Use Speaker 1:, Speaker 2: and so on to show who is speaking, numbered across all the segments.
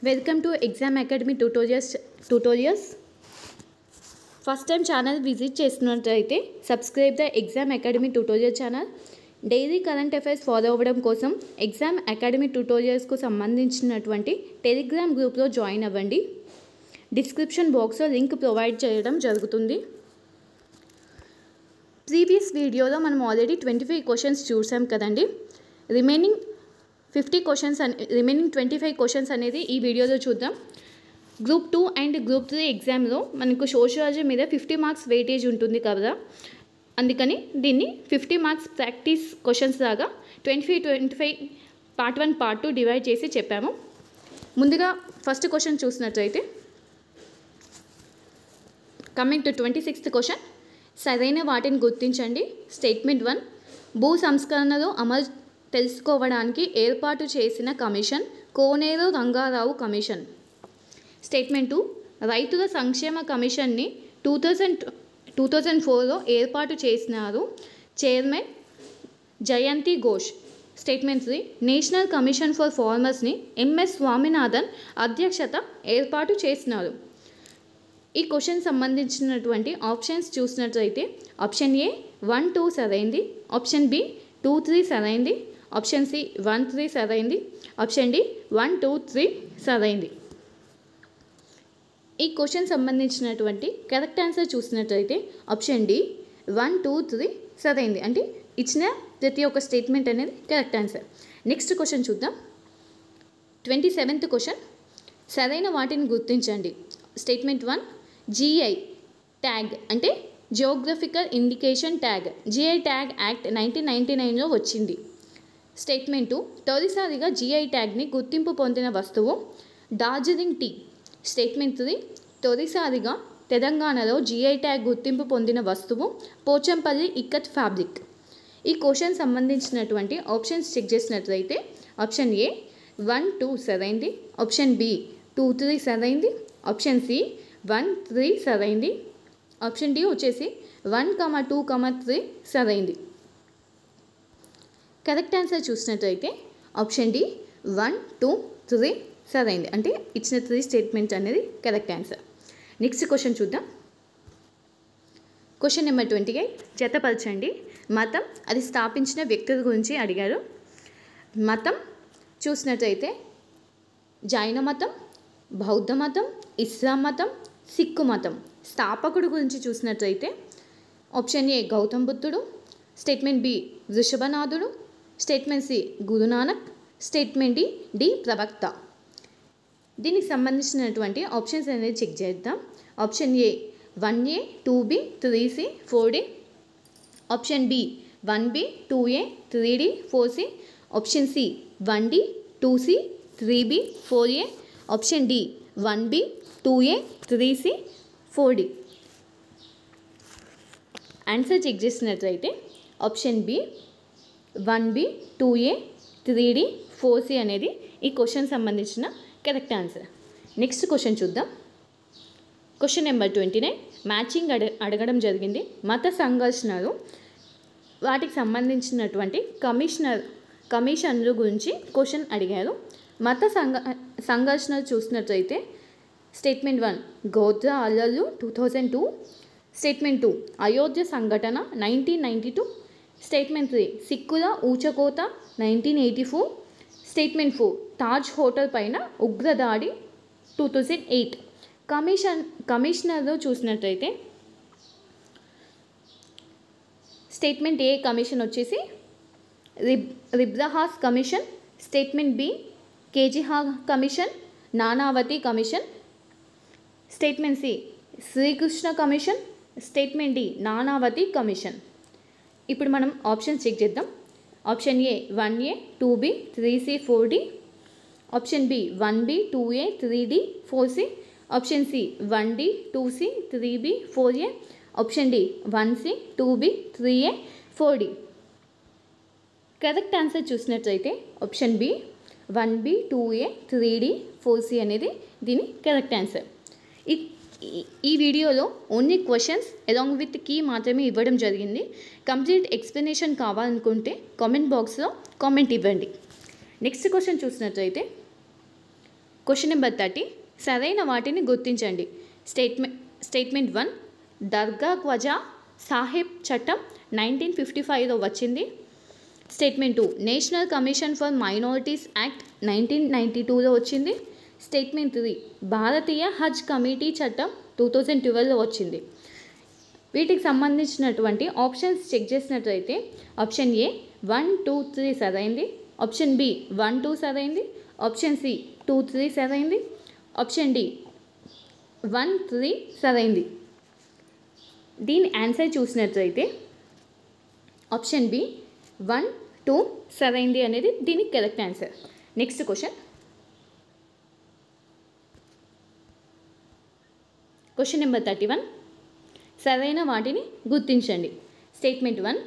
Speaker 1: Welcome to Exam Academy tutorials. First time channel visit చేస్తున్నట్లయితే subscribe the exam academy tutorial channel. Daily current affairs follow అవ్వడం కోసం exam academy ట్యూటోరియల్స్కు సంబంధించినటువంటి Telegram గ్రూప్లో join అవ్వండి. Description బాక్స్లో link provide చేయడం జరుగుతుంది. ప్రీవియస్ వీడియోలో మనం ఆల్రెడీ 25 క్వశ్చన్స్ చూసాం కదండి. రిమైనింగ్ 25 క్వశ్చన్స్ అనేది ఈ వీడియోలో చూద్దాం. గ్రూప్ 2 అండ్ గ్రూప్ 3 ఎగ్జామ్లో మనకు సోషియాలజీ మీద 50 మార్క్స్ వెయిటేజ్ ఉంటుంది కదా, అందుకని దీన్ని 50 మార్క్స్ ప్రాక్టీస్ క్వశ్చన్స్ లాగా 25 పార్ట్ 1 పార్ట్ 2 డివైడ్ చేసి చెప్పాము. ముందుగా ఫస్ట్ క్వశ్చన్ చూసినట్లయితే కమింగ్ టు 26th క్వశ్చన్, సరైన వాటిని గుర్తించండి. స్టేట్మెంట్ 1, భూ సంస్కరణలో అమలు తెలుసుకోవడానికి ఏర్పాటు చేసిన commission Koneru Rangarao commission. Statement 2, రైతుల సంక్షేమ కమిషన్ని 2004లో ఏర్పాటు చేసినారు. Chairman Jayanti Ghosh. Statement 3, national commission for ఫార్మర్స్ని ఎంఎస్ స్వామినాథన్ అధ్యక్షత ఏర్పాటు చేసినారు. ఈ క్వశ్చన్ సంబంధించినటువంటి ఆప్షన్స్ చూసినట్లయితే ఆప్షన్ ఏ 1, 2 సరైంది, ఆప్షన్ బి 2, 3 సరైంది, ఆప్షన్ సి 1, 3 సరైంది, ఆప్షన్ డి 1, 2, 3 సరైంది. ఈ క్వశ్చన్ సంబంధించినటువంటి కరెక్ట్ ఆన్సర్ చూసినట్లయితే ఆప్షన్ డి 1, 2, 3 సరైంది. అంటే ఇచ్చిన ప్రతి ఒక్క స్టేట్మెంట్ అనేది కరెక్ట్ ఆన్సర్. నెక్స్ట్ క్వశ్చన్ చూద్దాం. 27th క్వశ్చన్, సరైన వాటిని గుర్తించండి. స్టేట్మెంట్ 1, జిఐ ట్యాగ్ అంటే geographical indication tag. GI tag act 1999లో వచ్చింది. స్టేట్మెంట్ 2, తొలిసారిగా జిఐ ట్యాగ్ని గుర్తింపు పొందిన వస్తువు డార్జిలింగ్ టీ. స్టేట్మెంట్ 3, తొలిసారిగా తెలంగాణలో జిఐ ట్యాగ్ గుర్తింపు పొందిన వస్తువు పోచంపల్లి ఇక్కత్ ఫ్యాబ్రిక్. ఈ క్వశ్చన్ సంబంధించినటువంటి ఆప్షన్స్ చెక్ చేసినట్లయితే ఆప్షన్ ఏ 1, 2 సరైంది, ఆప్షన్ బి 2, 3 సరైంది, ఆప్షన్ సి 1, 3 సరైంది, ఆప్షన్ డి వచ్చేసి 1, 2, 3 సరైంది. కరెక్ట్ ఆన్సర్ చూసినట్లయితే ఆప్షన్ డి 1, 2, 3 సరైంది. అంటే ఇచ్చిన 3 స్టేట్మెంట్స్ అనేది కరెక్ట్ ఆన్సర్. నెక్స్ట్ క్వశ్చన్ చూద్దాం. Question number 28, జతపరచండి. మతం, అది స్థాపించిన వ్యక్తుల గురించి అడిగారు. మతం చూసినట్లయితే జైన మతం, బౌద్ధ మతం, ఇస్లాం మతం, సిక్కు మతం. స్థాపకుడు గురించి చూసినట్లయితే ఆప్షన్ ఏ గౌతమ్ బుద్ధుడు, స్టేట్మెంట్ బి వృషభనాథుడు, statement C Guru Nanak, statement D ప్రవక్త. దీనికి సంబంధించినటువంటి ఆప్షన్స్ అనేది చెక్ చేద్దాం. Option A 1A, 2B, 3C, 4D, option B 1B, 2A, 3D, 4C, option C 1D, 2C, 3B, 4A, option D 1B, 2A, 3C, 4D. Answer check చేసినట్లయితే option B 1B, 2A, 3D, 4C అనేది ఈ question సంబంధించిన correct answer. Next question చూద్దాం. Question number 29, matching అడగడం జరిగింది. మత సంఘర్షణలు, వాటికి సంబంధించినటువంటి కమిషన్ల గురించి క్వశ్చన్ అడిగారు. మత సంఘర్షణలు చూసినట్లయితే స్టేట్మెంట్ 1, గోత్ర అల్లర్లు 2002, స్టేట్మెంట్ 2, అయోధ్య సంఘటన 1992, స్టేట్మెంట్ 3, సిక్కుల ఊచకోత 1984, స్టేట్మెంట్ 4, తాజ్ హోటల్ పైన ఉగ్రదాడి 2008. కమిషనర్లో చూసినట్లయితే స్టేట్మెంట్ ఏ కమిషన్ వచ్చేసి రిబ్రహాస్ కమిషన్, స్టేట్మెంట్ బి కేజిహా commission, Nanavati commission, statement C Srikrishna commission, statement D Nanavati commission. ఇప్పుడు మనం ఆప్షన్స్ చెక్ చేద్దాం. Option A 1A, 2B, 3C, 4D, option B 1B, 2A, 3D, 4C, option C 1D, 2C, 3B, 4A, option D 1C, 2B, 3A, 4D. Correct answer చూసినట్లయితే option B 1B, 2A, 3D, 4C అనేది దీని correct answer. ఈ వీడియోలో only questions along with key మాత్రమే ఇవ్వడం జరిగింది. Complete explanation కావాలనుకుంటే comment బాక్స్లో కామెంట్ ఇవ్వండి. నెక్స్ట్ క్వశ్చన్ చూసినట్లయితే క్వశ్చన్ నెంబర్ 30 సరైన వాటిని గుర్తించండి. స్టేట్మెంట్ 1 దర్గా ఖ్వాజా సాహెబ్ చట్టం 1955లో వచ్చింది. Statement 2 national commission for minorities act 1992లో వచ్చింది. స్టేట్మెంట్ 3 భారతీయ హజ్ కమిటీ చట్టం 2012లో వచ్చింది. వీటికి సంబంధించినటువంటి ఆప్షన్స్ చెక్ చేసినట్లయితే ఆప్షన్ ఏ 1, 2, 3 సరైంది, ఆప్షన్ బి 1, 2 సరైంది, ఆప్షన్ సి 2, 3 సరైంది, ఆప్షన్ డి 1, 3 సరైంది. దీని ఆన్సర్ చూసినట్లయితే ఆప్షన్ బి 1, 2 సరైంది అనేది దీనికి correct answer. Next question number 31 సరైన వాటిని గుర్తించండి. స్టేట్మెంట్ 1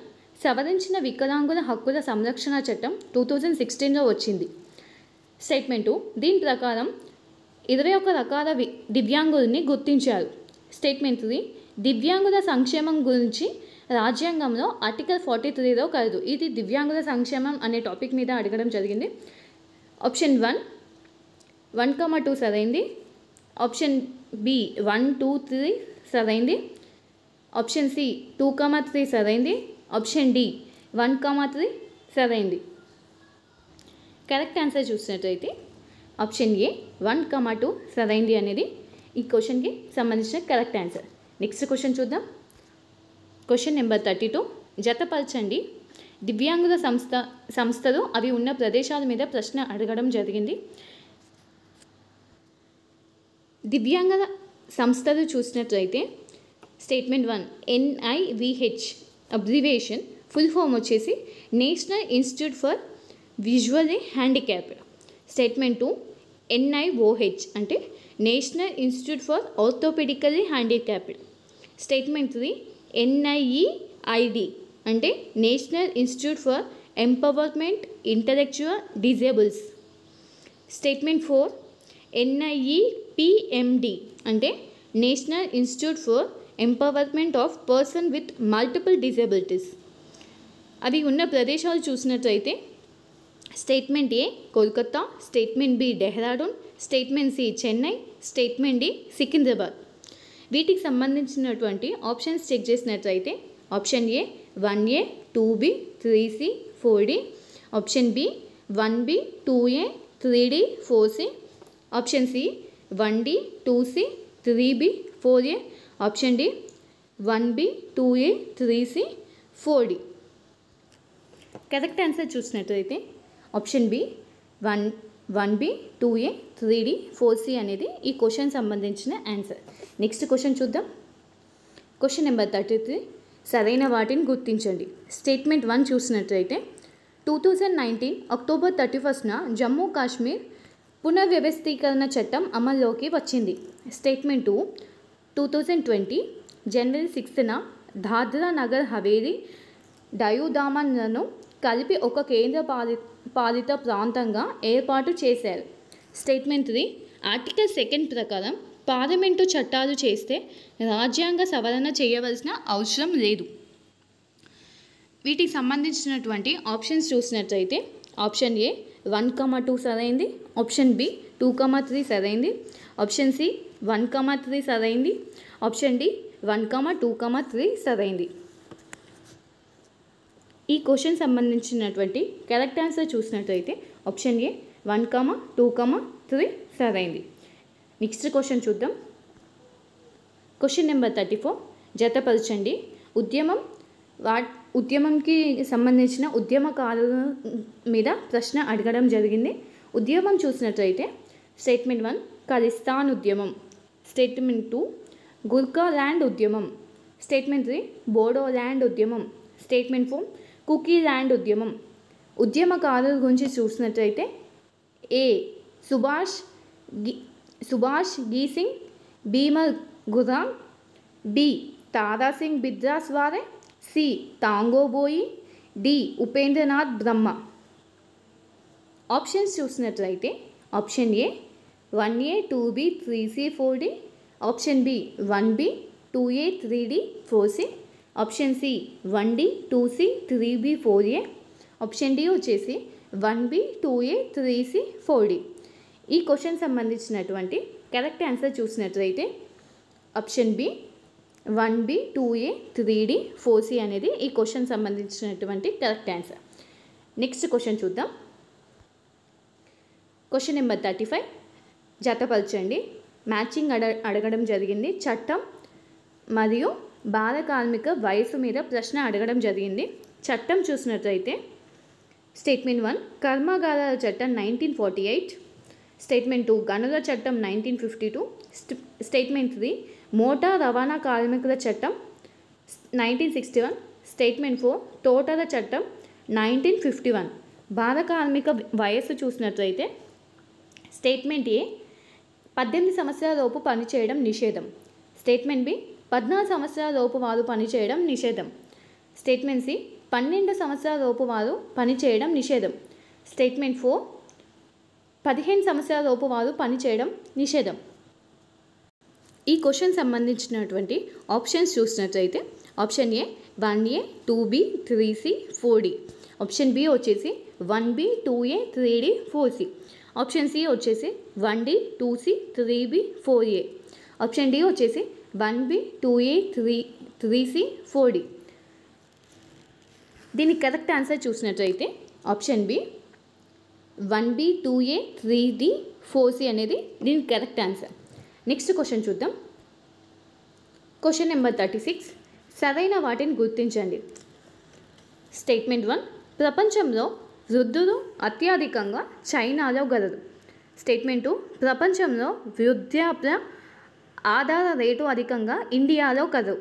Speaker 1: సవరించిన వికలాంగుల హక్కుల సంరక్షణ చట్టం 2016లో వచ్చింది. స్టేట్మెంట్ 2 దీని ప్రకారం 21 రకాల దివ్యాంగుల్ని గుర్తించారు. స్టేట్మెంట్ 3 దివ్యాంగుల సంక్షేమం గురించి రాజ్యాంగంలో ఆర్టికల్ 43లో కలదు. ఇది దివ్యాంగుల సంక్షేమం అనే టాపిక్ మీద అడగడం జరిగింది. ఆప్షన్ 1, 2 సరైంది, ఆప్షన్ బి 1, 2, 3 సరైంది, ఆప్షన్ సి 2, 3 సరైంది, ఆప్షన్ డి 1, 3 సరైంది. కరెక్ట్ ఆన్సర్ చూసినట్లయితే ఆప్షన్ ఏ 1, 2 సరైంది అనేది ఈ క్వశ్చన్కి సంబంధించిన కరెక్ట్ ఆన్సర్. నెక్స్ట్ క్వశ్చన్ చూద్దాం. Question number 32 జతపరచండి. దివ్యాంగుల సంస్థలు అవి ఉన్న ప్రదేశాల మీద ప్రశ్న అడగడం జరిగింది. దివ్యాంగుల సంస్థలు చూసినట్లయితే statement 1 NIVH abbreviation full form వచ్చేసి national institute for visually handicapped. Statement 2 NIOH అంటే national institute for orthopedically handicapped. Statement 3 NIEID అంటే national institute for empowerment intellectual disables. Statement 4 NIEPMD అంటే national institute for empowerment of person with multiple disabilities. అవి ఉన్న ప్రదేశాలు చూసినట్లయితే statement A Kolkata, statement B Dehradun, statement C Chennai, statement D Secunderabad. వీటికి సంబంధించినటువంటి options check చేసినట్లయితే option A 1A, 2B, 3C, 4D, option B 1B, 2A, 3D, 4C, option C 1D, 2C, 3B, 4A, option D 1B, 2A, 3C, 4D. Correct answer చూసినట్లయితే option B 1B, 2A, 3D, 4C అనేది ఈ question సంబంధించిన answer. Next question చూద్దాం. Question number 33 సరైన వాటిని గుర్తించండి. Statement 1 చూసినట్లయితే 2019 October 31న Jammu Kashmir పునర్వ్యవస్థీకరణ చట్టం అమల్లోకి వచ్చింది. స్టేట్మెంట్ 2 2020 జనవరి 6న దాద్రా నగర్ హవేలీ, డయూ దామన్లను కలిపి ఒక కేంద్ర పాలిత ప్రాంతంగా ఏర్పాటు చేశారు. స్టేట్మెంట్ 3 ఆర్టికల్ 2 ప్రకారం పార్లమెంటు చట్టాలు చేస్తే రాజ్యాంగ సవరణ చేయవలసిన అవసరం లేదు. వీటికి సంబంధించినటువంటి ఆప్షన్స్ చూసినట్లయితే ఆప్షన్ ఏ 1, 2 సరైంది, ఆప్షన్ బి 2, 3 సరైంది, ఆప్షన్ సి 1, 3 సరైంది, ఆప్షన్ డి 1, 2, 3 సరైంది. ఈ క్వశ్చన్ సంబంధించినటువంటి కరెక్ట్ ఆన్సర్ చూసినట్లయితే ఆప్షన్ ఏ 1, 2, 3 సరైంది. నెక్స్ట్ క్వశ్చన్ చూద్దాం. Question number 34 జతపరచండి. ఉద్యమంకి సంబంధించిన ఉద్యమకారుల మీద ప్రశ్న అడగడం జరిగింది. ఉద్యమం చూసినట్లయితే స్టేట్మెంట్ 1 ఖలిస్తాన్ ఉద్యమం, స్టేట్మెంట్ 2 గుర్ఖా ల్యాండ్ ఉద్యమం, స్టేట్మెంట్ 3 బోడో ల్యాండ్ ఉద్యమం, స్టేట్మెంట్ 4 కుకీ ల్యాండ్ ఉద్యమం. ఉద్యమకారుల గురించి చూసినట్లయితే A Subhash Ghising Bimal Gurung, B Tara Singh Bhindranwale, C Thangboi, D Upendranath Brahma. Options చూసినట్లయితే option A 1A, 2B, 3C, 4D, option B 1B, 2A, 3D, 4C, option C 1D, 2C, 3B, 4A, option D వచ్చేసి 1B, 2A, 3C, 4D. ఈ question సంబంధించినటువంటి correct answer చూసినట్లయితే option B 1B 2A 3D 4C అనేది ఈ question సంబంధించినటువంటి correct answer. Next question చూద్దాం. Question number 35 జతపరచండి. Matching అడగడం జరిగింది. చట్టం మరియు బాల కార్మిక వయసు మీద ప్రశ్న అడగడం జరిగింది. చట్టం చూసినట్లయితే స్టేట్మెంట్ 1 కర్మాగారాల చట్టం 1948, స్టేట్మెంట్ 2 గనుల చట్టం 1952, స్టేట్మెంట్ 3 మోటార్ రవాణా కార్మికుల చట్టం 1961, స్టేట్మెంట్ 4 తోటల చట్టం 1951. బాల కార్మిక వయస్సు చూసినట్లయితే స్టేట్మెంట్ ఏ 18 సంవత్సరాల లోపు పనిచేయడం నిషేధం, స్టేట్మెంట్ బి 14 సంవత్సరాల లోపు వారు పనిచేయడం నిషేధం, స్టేట్మెంట్ సి 12 సంవత్సరాల లోపు వారు పనిచేయడం నిషేధం, స్టేట్మెంట్ 4 15 సంవత్సరాల లోపు వారు పనిచేయడం నిషేధం. ఈ క్వశ్చన్ సంబంధించినటువంటి ఆప్షన్స్ చూసినట్లయితే option A 1A 2B 3C 4D, option B వచ్చేసి 1B 2A 3D 4C, option C వచ్చేసి 1D 2C 3B 4A, option D వచ్చేసి 1B 2A 3C 4D. దీని కరెక్ట్ ఆన్సర్ చూసినట్లయితే option B 1B 2A 3D 4C అనేది దీని correct answer. Next question చూద్దాం. Question number 36 సరైన వాటిని గుర్తించండి. స్టేట్మెంట్ 1 ప్రపంచంలో వృద్ధులు అత్యధికంగా చైనాలో గలరు, స్టేట్మెంట్ 2 ప్రపంచంలో వృద్ధాప్య ఆధార రేటు అధికంగా ఇండియాలో కలరు.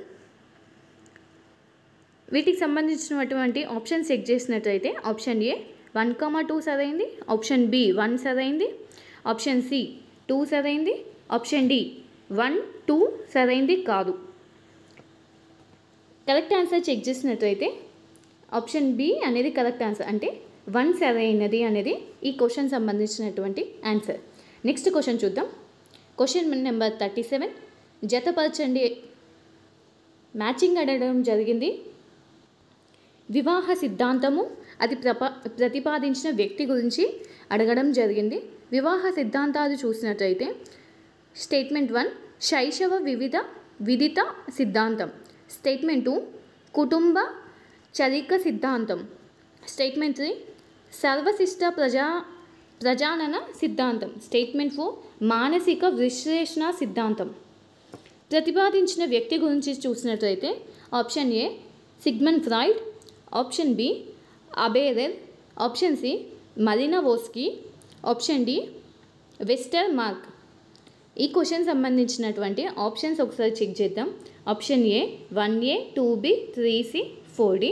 Speaker 1: వీటికి సంబంధించినటువంటి ఆప్షన్ చెక్ చేసినట్లయితే ఆప్షన్ ఏ 1,2 సరైంది, ఆప్షన్ బి 1 సరైంది, ఆప్షన్ సి 2 సరైంది, ఆప్షన్ డి 1 2 సరైంది కాదు. కరెక్ట్ ఆన్సర్ చెక్ చేసినట్లయితే ఆప్షన్ బి అనేది కరెక్ట్ ఆన్సర్, అంటే 1 సరైనది అనేది ఈ క్వశ్చన్ సంబంధించినటువంటి ఆన్సర్. నెక్స్ట్ క్వశ్చన్ చూద్దాం. Question number 37 జతపరచండి. మ్యాచింగ్ అడగడం జరిగింది. వివాహ సిద్ధాంతము అది ప్రతిపాదించిన వ్యక్తి గురించి అడగడం జరిగింది. వివాహ సిద్ధాంతాలు చూసినట్లయితే స్టేట్మెంట్ 1 శైశవ విదిత సిద్ధాంతం, స్టేట్మెంట్ 2 కుటుంబ చరిక సిద్ధాంతం, స్టేట్మెంట్ 3 సర్వశిష్ట ప్రజానన సిద్ధాంతం, స్టేట్మెంట్ 4 మానసిక విశ్లేషణ సిద్ధాంతం. ప్రతిపాదించిన వ్యక్తి గురించి చూసినట్లయితే option A Sigmund Freud, option B Aberle, option C Malinowski, option D Westermarck. ఈ క్వశ్చన్ సంబంధించినటువంటి ఆప్షన్స్ ఒకసారి చెక్ చేద్దాం. Option A 1A 2B 3C 4D,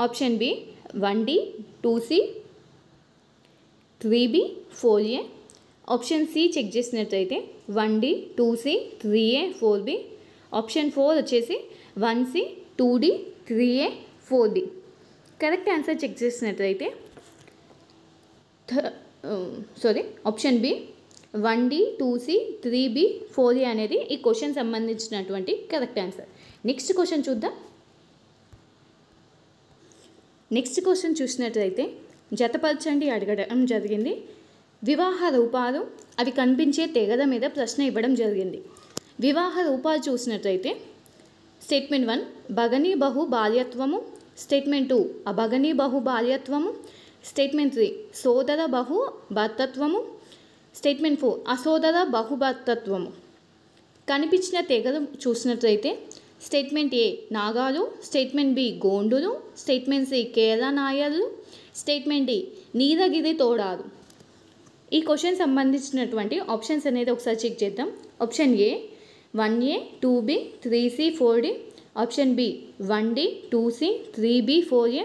Speaker 1: option B 1D 2C 3B 4A, option C check చేసినట్లయితే 1D 2C 3A 4B, option 4 వచ్చేసి 1C 2D 3A 4B. Correct answer check చేసినట్లయితే option B 1D 2C 3B 4A అనేది ఈ question సంబంధించినటువంటి correct answer. Next question చూద్దాం. Next question చూసినట్లయితే జతపరచండి అడగడం జరిగింది. వివాహ రూపాలు అవి కనిపించే తెగల మీద ప్రశ్న ఇవ్వడం జరిగింది. వివాహ రూపాలు చూసినట్లయితే స్టేట్మెంట్ 1 భగనీ బహు బాల్యత్వము, స్టేట్మెంట్ 2 అభగనీ బహు బాల్యత్వము, స్టేట్మెంట్ 3 సోదర బహు భర్తత్వము, స్టేట్మెంట్ 4 అసోదర బహుభర్తత్వము. కనిపించిన తెగలు చూసినట్లయితే స్టేట్మెంట్ ఏ నాగాలు, స్టేట్మెంట్ బి గోండులు, స్టేట్మెంట్ సి కేరళ నాయర్లు, స్టేట్మెంట్ డి నీలగిరి తోడాలు. ఈ క్వశ్చన్ సంబంధించినటువంటి ఆప్షన్స్ అనేది ఒకసారి చెక్ చేద్దాం. Option A 1A 2B 3C 4D, option B 1D 2C 3B 4A,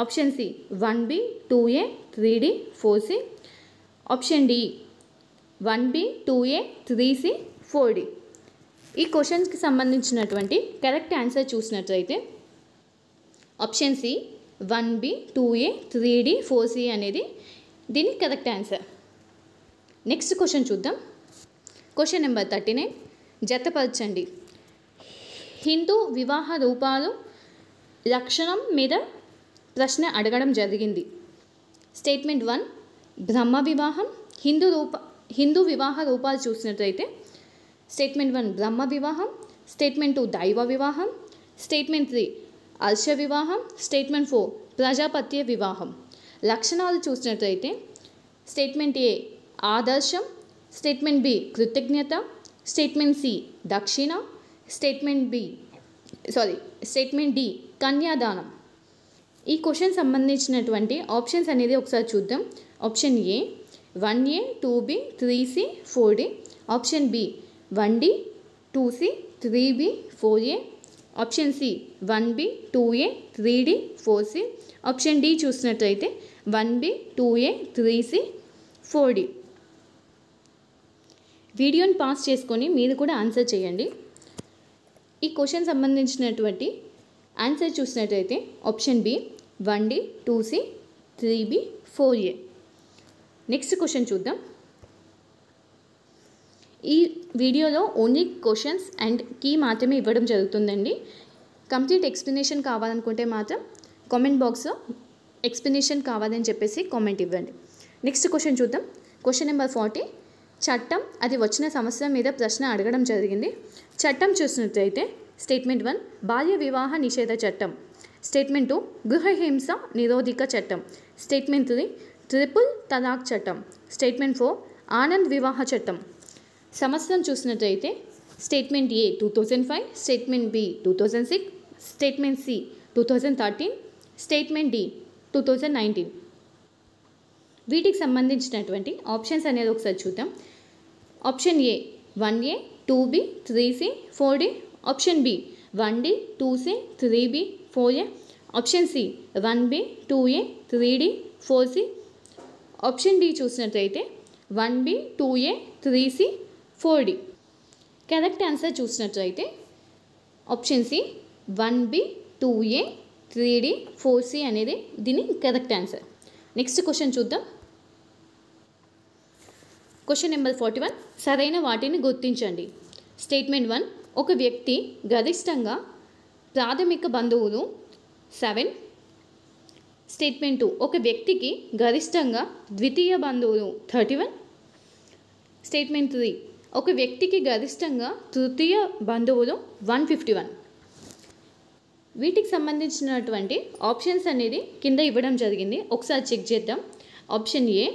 Speaker 1: option C 1B 2A 3D 4C, option D 1B 2A 3C 4D. ఈ క్వశ్చన్స్కి సంబంధించినటువంటి కరెక్ట్ ఆన్సర్ చూసినట్లయితే option C 1B 2A 3D 4C అనేది దీని correct answer. Next question చూద్దాం. Question number 39 జతపరచండి. Hindu వివాహ రూపాలు లక్షణం మీద ప్రశ్న అడగడం జరిగింది. స్టేట్మెంట్ 1 బ్రహ్మ వివాహం, హిందూ వివాహ రూపాలు చూసినట్లయితే స్టేట్మెంట్ 1 బ్రహ్మ వివాహం, స్టేట్మెంట్ 2 దైవ వివాహం, స్టేట్మెంట్ 3 అర్ష వివాహం, స్టేట్మెంట్ 4 ప్రజాపత్య వివాహం. లక్షణాలు చూసినట్లయితే స్టేట్మెంట్ ఏ ఆదర్శం, స్టేట్మెంట్ బి కృతజ్ఞత, స్టేట్మెంట్ సి దక్షిణ, స్టేట్మెంట్ డి కన్యాదానం. ఈ క్వశ్చన్ సంబంధించినటువంటి ఆప్షన్స్ అనేది ఒకసారి చూద్దాం. Option A 1A 2B 3C 4D, option B 1D 2C 3B 4A, option C 1B 2A 3D 4C, option D చూసినట్లయితే 1B 2A 3C 4D. వీడియోని పాస్ చేసుకొని మీరు కూడా ఆన్సర్ చేయండి. ఈ క్వశ్చన్ సంబంధించినటువంటి ఆన్సర్ చూసినట్లయితే option B 1D 2C 3B 4A. Next question చూద్దాం. ఈ వీడియోలో ఓన్లీ క్వశ్చన్స్ అండ్ కీ మాత్రమే ఇవ్వడం జరుగుతుందండి. కంప్లీట్ ఎక్స్ప్లెనేషన్ కావాలనుకుంటే మాత్రం కామెంట్ బాక్స్లో ఎక్స్ప్లెనేషన్ కావాలని చెప్పేసి కామెంట్ ఇవ్వండి. నెక్స్ట్ క్వశ్చన్ చూద్దాం. Question number 40. చట్టం అది వచ్చిన సంవత్సరం మీద ప్రశ్న అడగడం జరిగింది. చట్టం చూసినట్లయితే స్టేట్మెంట్ 1 బాల్య వివాహ నిషేధ చట్టం, స్టేట్మెంట్ 2 గృహహింస నిరోధిక చట్టం, స్టేట్మెంట్ 3 ట్రిపుల్ తలాక్ చట్టం, స్టేట్మెంట్ 4 ఆనంద్ వివాహ చట్టం. సంవత్సరం చూసినట్లయితే statement A 2005, statement B 2006, statement C 2013, statement D 2019. వీటికి సంబంధించినటువంటి ఆప్షన్స్ అనేది ఒకసారి చూద్దాం. Option A 1A 2B 3C 4D, option B 1D 2C 3B 4A, option C 1B 2A 3D 4C, option D చూసినట్లయితే 1B 2A 3C 4D. Correct answer చూసినట్లయితే option C 1B 2A 3D 4C అనేది దీని correct answer. Next question చూద్దాం. Question number 41. సరైన వాటిని గుర్తించండి. Statement 1 ఒక వ్యక్తి గరిష్టంగా ప్రాథమిక బంధువులు 7, స్టేట్మెంట్ 2 ఒక వ్యక్తికి గరిష్టంగా ద్వితీయ బంధువులు 31, స్టేట్మెంట్ 3 ఒక వ్యక్తికి గరిష్టంగా తృతీయ బంధువులు 151. వీటికి సంబంధించినటువంటి ఆప్షన్స్ అనేది కింద ఇవ్వడం జరిగింది, ఒకసారి చెక్ చేద్దాం. ఆప్షన్ ఏ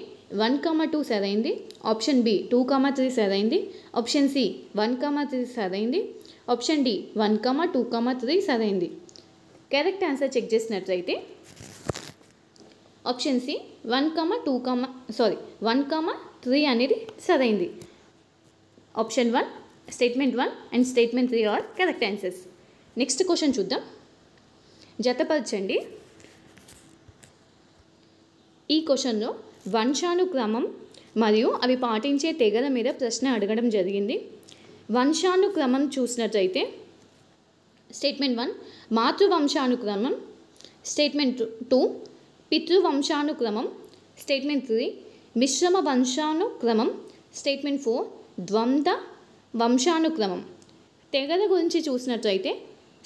Speaker 1: 1,2 సరైంది, ఆప్షన్ బి 2,3 సరైంది, ఆప్షన్ సి 1,3 సరైంది, ఆప్షన్ డి 1,2,3 సరైంది. కరెక్ట్ ఆన్సర్ చెక్ చేసినట్లయితే ఆప్షన్ సి 1,3 అనేది సరైంది. Option 1, statement 1 and statement 3 are correct answers. Next question చూద్దాం. జతపరచండి. ఈ క్వశ్చన్లో వంశానుక్రమం మరియు అవి పాటించే తెగల మీద ప్రశ్న అడగడం జరిగింది. వంశానుక్రమం చూసినట్లయితే స్టేట్మెంట్ 1 మాతృవంశానుక్రమం, స్టేట్మెంట్ 2 పితృవంశానుక్రమం, స్టేట్మెంట్ 3 మిశ్రమ వంశానుక్రమం, స్టేట్మెంట్ 4 ద్వంద్వ వంశానుక్రమం. తెగల గురించి చూసినట్లయితే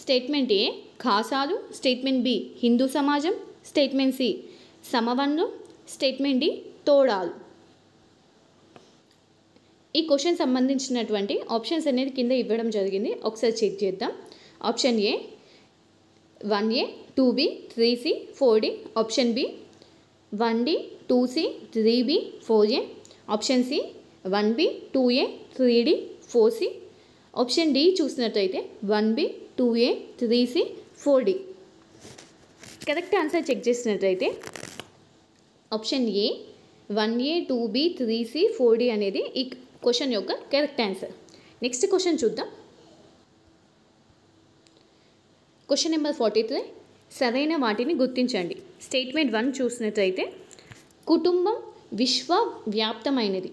Speaker 1: స్టేట్మెంట్ ఏ ఖాసాలు, స్టేట్మెంట్ బి హిందూ సమాజం, స్టేట్మెంట్ సి సమవన్లు, స్టేట్మెంట్ డి తోడాలు. ఈ క్వశ్చన్ సంబంధించినటువంటి ఆప్షన్స్ అనేది కింద ఇవ్వడం జరిగింది, ఒకసారి చెక్ చేద్దాం. Option A 1A 2B 3C 4D, option B 1D 2C 3B 4A, option C 1B 2A 3D 4C, option D చూసినట్లయితే 1B 2A 3C 4D. Correct answer check చేసినట్లయితే option A 1A 2B 3C 4D అనేది ఈ question యొక్క correct answer. Next question చూద్దాం. Question number 43. సరైన వాటిని గుర్తించండి. Statement 1 చూసినట్లయితే కుటుంబం విశ్వవ్యాప్తమైనది,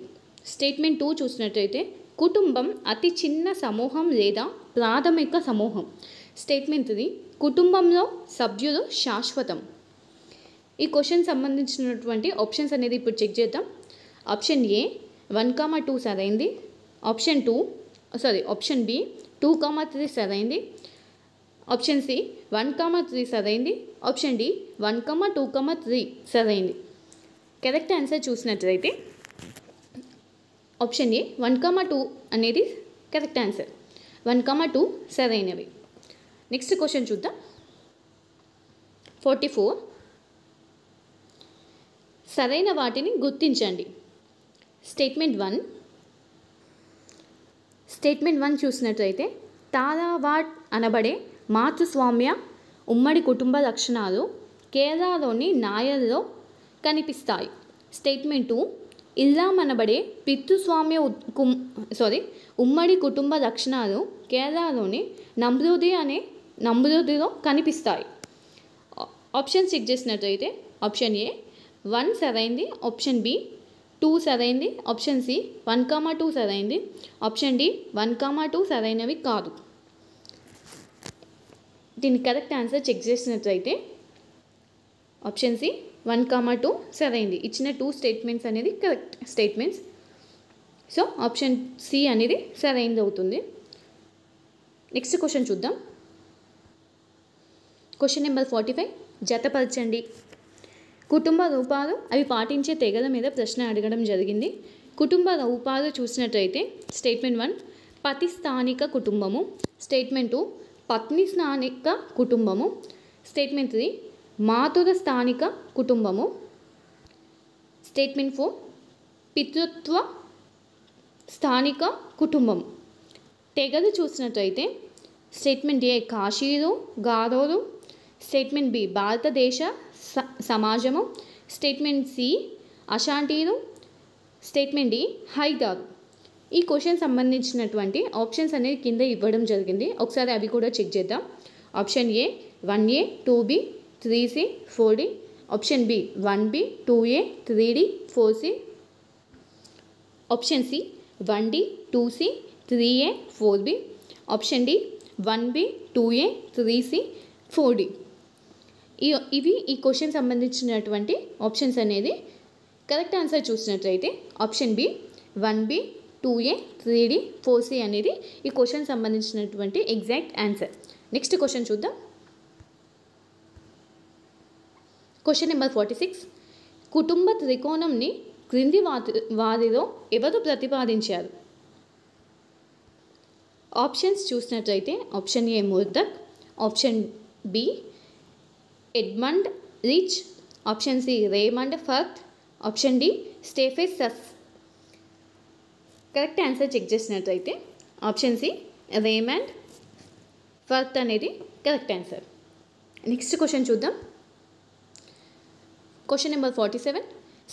Speaker 1: స్టేట్మెంట్ 2 చూసినట్లయితే కుటుంబం అతి చిన్న సమూహం లేదా ప్రాథమిక సమూహం, స్టేట్మెంట్ 3 కుటుంబంలో సభ్యులు శాశ్వతం. ఈ క్వశ్చన్ సంబంధించినటువంటి ఆప్షన్స్ అనేది ఇప్పుడు చెక్ చేద్దాం. ఆప్షన్ ఏ 1,2 సరైంది, ఆప్షన్ బి 2,3 సరైంది, ఆప్షన్ సి 1,3 సరైంది, ఆప్షన్ డి 1,2,3 సరైంది. కరెక్ట్ ఆన్సర్ చూసినట్లయితే ఆప్షన్ ఏ 1,2 అనేది కరెక్ట్ ఆన్సర్. 1,2 సరైనవి. నెక్స్ట్ క్వశ్చన్ చూద్దాం. 44 సరైన వాటిని గుర్తించండి. స్టేట్మెంట్ 1 చూసినట్లయితే తారావాడ్ అనబడే మాతృస్వామ్య ఉమ్మడి కుటుంబ లక్షణాలు కేరళలోని నాయర్లో కనిపిస్తాయి. స్టేట్మెంట్ 2 ఇల్లాం అనబడే పితృస్వామ్య ఉమ్మడి కుటుంబ లక్షణాలు కేరళలోని నమ్రూదిలో కనిపిస్తాయి. ఆప్షన్ చెక్ చేసినట్లయితే ఆప్షన్ ఏ 1 సరైంది, ఆప్షన్ బి 2 సరైంది, ఆప్షన్ సి 1,2 సరైంది, ఆప్షన్ డి 1,2 సరైనవి కాదు. దీని కరెక్ట్ ఆన్సర్ చెక్ చేసినట్లయితే ఆప్షన్ సి 1,2 సరైంది. ఇచ్చిన 2 స్టేట్మెంట్స్ అనేది correct statements. So option C అనేది సరైనది అవుతుంది. నెక్స్ట్ క్వశ్చన్ చూద్దాం. క్వశ్చన్ నెంబర్ 45 జతపరచండి. కుటుంబ రూపాలు అవి పాటించే తెగల మీద ప్రశ్న అడగడం జరిగింది. కుటుంబ రూపాలు చూసినట్లయితే స్టేట్మెంట్ 1 పతి స్థానిక కుటుంబము, స్టేట్మెంట్ 2 పత్ని స్థానిక కుటుంబము, స్టేట్మెంట్ 3 మాతుల స్థానిక కుటుంబము, స్టేట్మెంట్ 4 పితృత్వ స్థానిక కుటుంబం. తెగలు చూసినట్లయితే స్టేట్మెంట్ ఏ కాశీలు గారోలు, స్టేట్మెంట్ బి భారతదేశ సమాజము, స్టేట్మెంట్ సి అశాంటీలు, స్టేట్మెంట్ డి హైదారు. ఈ క్వశ్చన్ సంబంధించినటువంటి ఆప్షన్స్ అనేది కింద ఇవ్వడం జరిగింది. ఒకసారి అవి కూడా చెక్ చేద్దాం. Option A 1A 2B 3C 4D, option B 1B 2A 3D 4C, option C 1D 2C 3A 4B, option D 1B 2A 3C 4D. ఇవి ఈ క్వశ్చన్ సంబంధించినటువంటి ఆప్షన్స్ అనేది. కరెక్ట్ ఆన్సర్ చూసినట్లయితే option B 1B 2A 3D 4C అనేది ఈ question సంబంధించినటువంటి exact answer. Next question చూద్దాం. Question number 46 కుటుంబ త్రికోణంని క్రింది వారిలో ఎవరు ప్రతిపాదించారు? ఆప్షన్స్ చూసినట్లయితే option A Murdock, option B Edmund Rich, option C Raymond Firth, option D స్టెఫెసస్. కరెక్ట్ ఆన్సర్ చెక్ చేసినట్లయితే ఆప్షన్ సి రేమండ్ ఫర్త్ అనేది కరెక్ట్ ఆన్సర్. నెక్స్ట్ క్వశ్చన్ చూద్దాం. క్వశ్చన్ నెంబర్ 47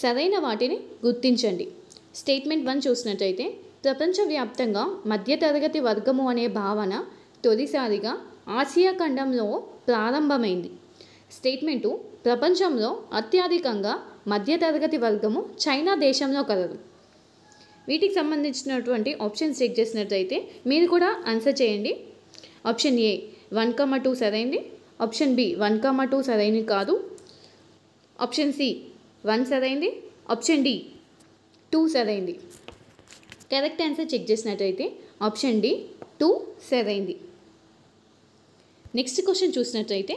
Speaker 1: సరైన వాటిని గుర్తించండి. స్టేట్మెంట్ 1 చూసినట్లయితే ప్రపంచవ్యాప్తంగా మధ్యతరగతి వర్గము అనే భావన తొలిసారిగా ఆసియా ఖండంలో ప్రారంభమైంది. స్టేట్మెంట్ 2 ప్రపంచంలో అత్యధికంగా మధ్యతరగతి వర్గము చైనా దేశంలో కలదు. వీటికి సంబంధించినటువంటి ఆప్షన్స్ చెక్ చేసినట్లయితే మీరు కూడా ఆన్సర్ చేయండి. ఆప్షన్ ఏ 1,2 సరైంది, ఆప్షన్ బి 1,2 సరైనది కాదు, ఆప్షన్ సి 1 సరైంది, ఆప్షన్ డి 2 సరైంది. కరెక్ట్ ఆన్సర్ చెక్ చేసినట్లయితే ఆప్షన్ డి 2 సరైంది. నెక్స్ట్ క్వశ్చన్ చూసినట్లయితే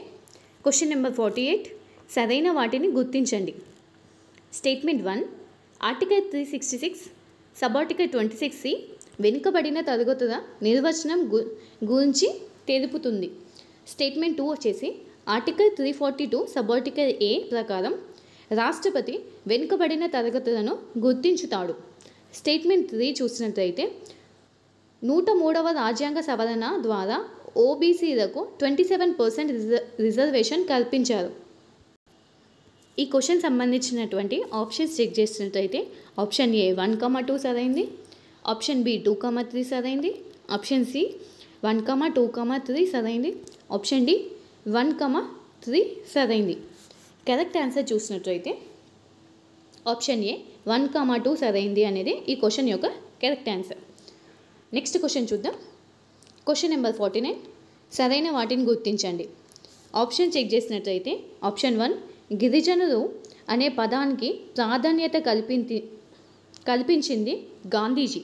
Speaker 1: క్వశ్చన్ నెంబర్ 48 సరైన వాటిని గుర్తించండి. Statement 1 article 366 sub article 26C వెనుకబడిన తరగతుల నిర్వచనం గురించి తెలుపుతుంది. స్టేట్మెంట్ 2 వచ్చేసి ఆర్టికల్ 342 సబ్ ఆర్టికల్ ఏ ప్రకారం రాష్ట్రపతి వెనుకబడిన తరగతులను గుర్తించుతాడు. స్టేట్మెంట్ 3 చూసినట్లయితే 103వ రాజ్యాంగ సవరణ ద్వారా ఓబీసీలకు 27% రిజర్వేషన్ కల్పించారు. ఈ క్వశ్చన్ సంబంధించినటువంటి ఆప్షన్స్ చెక్ చేసినట్లయితే ఆప్షన్ ఏ 1,2 సరైంది, ఆప్షన్ బి 2,3 సరైంది, ఆప్షన్ సి 1,2,3 సరైంది, ఆప్షన్ డి 1,3 సరైంది. కరెక్ట్ ఆన్సర్ చూసినట్లయితే ఆప్షన్ ఏ 1,2 సరైంది అనేది ఈ క్వశ్చన్ యొక్క కరెక్ట్ ఆన్సర్. నెక్స్ట్ క్వశ్చన్ చూద్దాం. క్వశ్చన్ నెంబర్ 49 సరైన వాటిని గుర్తించండి. ఆప్షన్ చెక్ చేసినట్లయితే ఆప్షన్ 1 గిరిజనులు అనే పదానికి ప్రాధాన్యత కల్పించింది గాంధీజీ.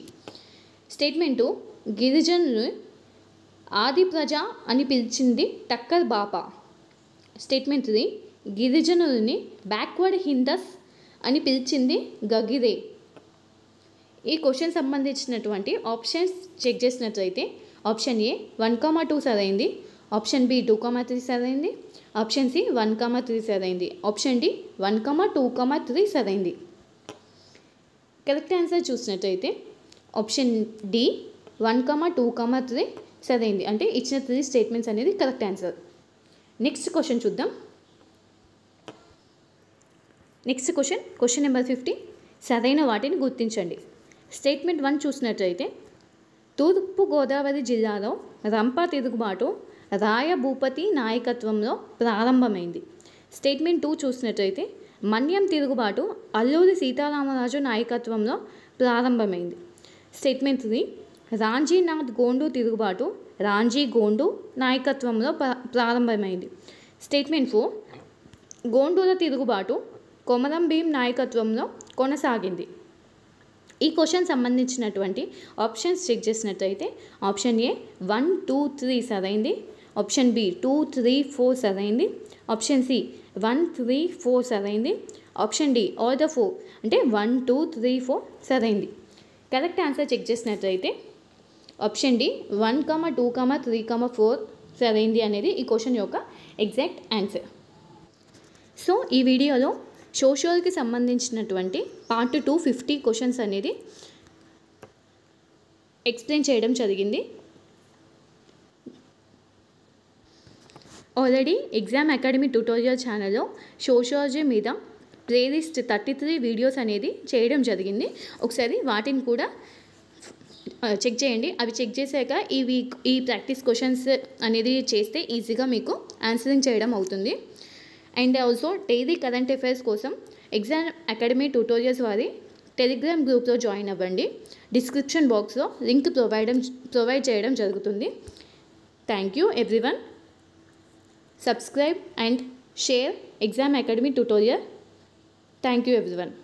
Speaker 1: స్టేట్మెంట్ 2 గిరిజనులు ఆది ప్రజ అని పిలిచింది టక్కర్ బాపా. స్టేట్మెంట్ 3 గిరిజనులని బ్యాక్వర్డ్ హిందస్ అని పిలిచింది గగిరే. ఈ క్వశ్చన్ సంబంధించినటువంటి ఆప్షన్స్ చెక్ చేసినట్లయితే ఆప్షన్ ఏ 1,2 సరైంది, ఆప్షన్ బి 2,3 సరైంది, ఆప్షన్ సి 1,3 సరైంది, ఆప్షన్ డి 1,2,3 సరైంది. కరెక్ట్ ఆన్సర్ చూసినట్లయితే ఆప్షన్ డి 1,2,3 సరైంది. అంటే ఇచ్చిన 3 స్టేట్మెంట్స్ అనేది కరెక్ట్ ఆన్సర్. నెక్స్ట్ క్వశ్చన్ చూద్దాం. Next question number 50. సరైన వాటిని గుర్తించండి. స్టేట్మెంట్ 1 చూసినట్లయితే తూర్పుగోదావరి జిల్లాలో రంప తిరుగుబాటు రాయ భూపతి నాయకత్వంలో ప్రారంభమైంది. స్టేట్మెంట్ 2 చూసినట్లయితే మన్యం తిరుగుబాటు అల్లూరి సీతారామరాజు నాయకత్వంలో ప్రారంభమైంది. స్టేట్మెంట్ 3 రాంజీనాథ్ గోండు తిరుగుబాటు రాంజీ గోండు నాయకత్వంలో ప్రారంభమైంది. స్టేట్మెంట్ 4 గోండుల తిరుగుబాటు కొమరం భీం నాయకత్వంలో కొనసాగింది. ఈ క్వశ్చన్ సంబంధించినటువంటి ఆప్షన్స్ చెక్ చేసినట్లయితే ఆప్షన్ ఏ 1, 2, 3 సరైంది, ఆప్షన్ బి 2, 3, 4 సరైంది, ఆప్షన్ సి 1, 3, 4 సరైంది, ఆప్షన్ డి ఆల్ ద 4 అంటే 1, 2, 3, 4 సరైంది. కరెక్ట్ ఆన్సర్ చెక్ చేసినట్లయితే ఆప్షన్ డి 1, 2, 3, 4 సరైంది అనేది ఈ క్వశ్చన్ యొక్క ఎగ్జాక్ట్ ఆన్సర్. సో ఈ వీడియోలో సోషల్కి సంబంధించినటువంటి పార్ట్ 2 50 క్వశ్చన్స్ అనేది ఎక్స్ప్లెయిన్ చేయడం జరిగింది. ఆల్రెడీ ఎగ్జామ్ అకాడమీ ట్యూటోరియల్ ఛానల్లో సోషాలజీ మీద ప్లేలిస్ట్ 33 వీడియోస్ అనేది చేయడం జరిగింది. ఒకసారి వాటిని కూడా చెక్ చేయండి. అవి చెక్ చేశాక ఈ ప్రాక్టీస్ క్వశ్చన్స్ అనేది చేస్తే ఈజీగా మీకు ఆన్సరింగ్ చేయడం అవుతుంది. And also daily current affairs కోసం ఎగ్జామ్ అకాడమీ ట్యూటోరియల్స్ వారి టెలిగ్రామ్ గ్రూప్లో జాయిన్ అవ్వండి. డిస్క్రిప్షన్ బాక్స్లో లింక్ ప్రొవైడ్ చేయడం జరుగుతుంది. Thank you everyone. Subscribe and share exam academy tutorial. Thank you everyone.